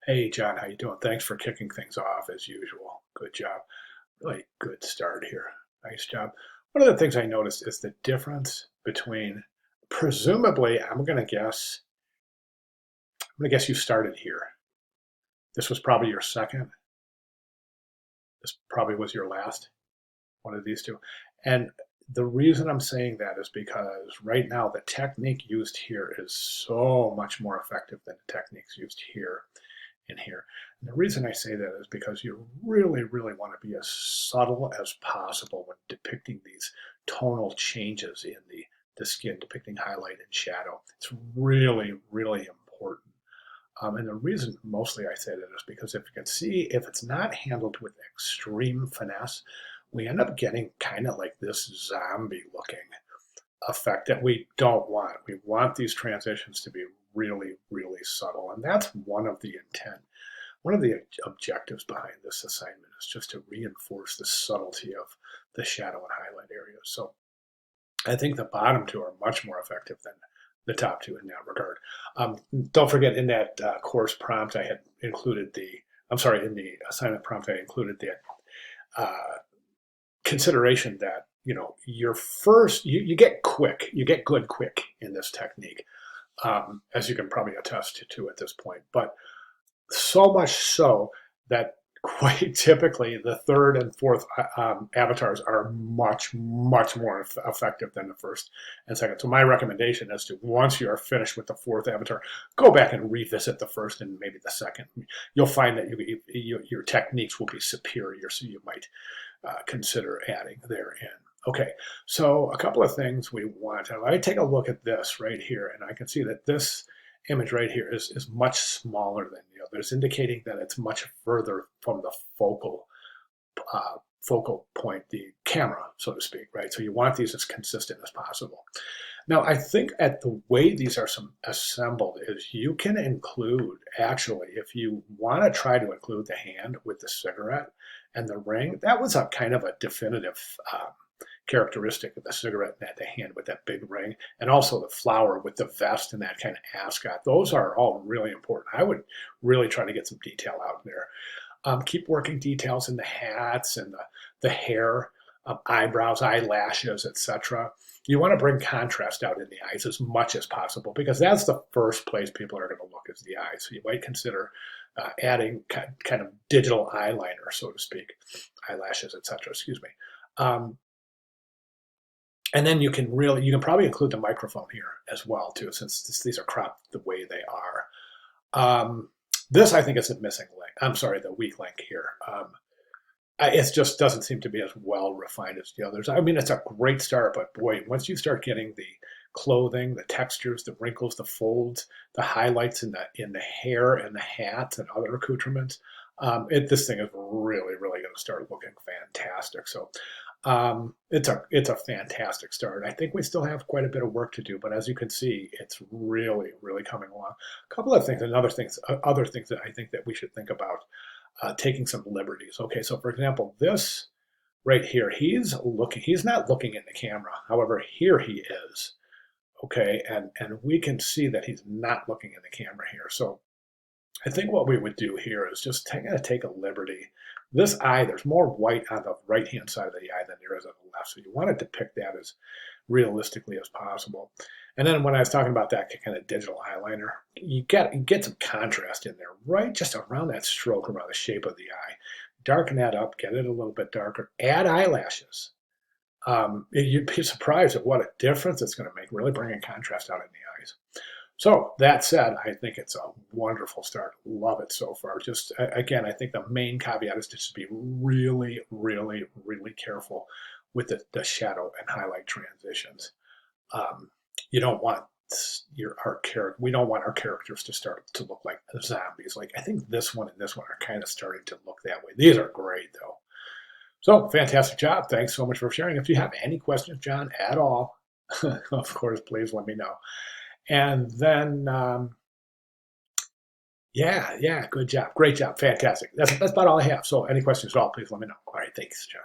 Hey, John, how you doing? Thanks for kicking things off as usual. Good job. Really good start here. Nice job. One of the things I noticed is the difference between, presumably, I'm gonna guess you started here. This was probably your second. This probably was your last, one of these two. And the reason I'm saying that is because right now the technique used here is so much more effective than the techniques used here in here. And the reason I say that is because you really, really want to be as subtle as possible when depicting these tonal changes in the skin, depicting highlight and shadow. It's really, really important. And the reason mostly I say that is because if you can see, if it's not handled with extreme finesse, we end up getting kind of like this zombie looking effect that we don't want. We want these transitions to be really, really subtle. And that's one of the intent. One of the objectives behind this assignment is just to reinforce the subtlety of the shadow and highlight areas. So I think the bottom two are much more effective than the top two in that regard. Don't forget in that course prompt I had included in the assignment prompt I included the uh, consideration that your first you get good quick in this technique, as you can probably attest to at this point, but so much so that quite typically the third and fourth avatars are much more effective than the first and second. So my recommendation is to, once you are finished with the fourth avatar, go back and revisit the first and maybe the second. You'll find that your techniques will be superior, so you might consider adding therein. Okay, so a couple of things we want. I take a look at this right here, and I can see that this image right here is much smaller than the others, indicating that it's much further from the focal point, the camera, so to speak, right? So you want these as consistent as possible. Now, I think at the way these are assembled is you can include, actually, if you want to try to include the hand with the cigarette and the ring, that was a kind of a definitive characteristic of the cigarette and the hand with that big ring, and also the flower with the vest and that kind of ascot. Those are all really important. I would really try to get some detail out there. Keep working details in the hats and the hair, eyebrows, eyelashes, etc. You want to bring contrast out in the eyes as much as possible because that's the first place people are going to look is the eyes. So you might consider adding kind of digital eyeliner, so to speak, eyelashes, etc. Excuse me. And then you can probably include the microphone here as well too, since these are cropped the way they are. This I think is the missing link. I'm sorry, the weak link here. It just doesn't seem to be as well refined as the others. I mean, it's a great start, but boy, once you start getting the clothing, the textures, the wrinkles, the folds, the highlights in the hair and the hats and other accoutrements, this thing is really, really going to start looking fantastic. So it's a fantastic start. I think we still have quite a bit of work to do, but as you can see, it's really, really coming along. A couple of things, and other things that I think that we should think about taking some liberties. Okay, so for example, this right here, he's not looking in the camera. However, here he is. Okay, and we can see that he's not looking in the camera here. So I think what we would do here is just kind of take a liberty. This eye, there's more white on the right-hand side of the eye than there is on the left. So you want to depict that as realistically as possible. And then when I was talking about that kind of digital eyeliner, you get some contrast in there, right just around that stroke, around the shape of the eye. Darken that up, get it a little bit darker. Add eyelashes. You'd be surprised at what a difference it's going to make, really bringing contrast out in the eyes. So that said, I think it's a wonderful start. Love it so far. Just again, I think the main caveat is just to be really, really, really careful with the shadow and highlight transitions. You don't want we don't want our characters to start to look like zombies. Like I think this one and this one are kind of starting to look that way. These are great though. So fantastic job. Thanks so much for sharing. If you have any questions, John, at all, of course, please let me know. And then, yeah, good job. Great job. Fantastic. That's about all I have. So any questions at all, please let me know. All right. Thanks, John.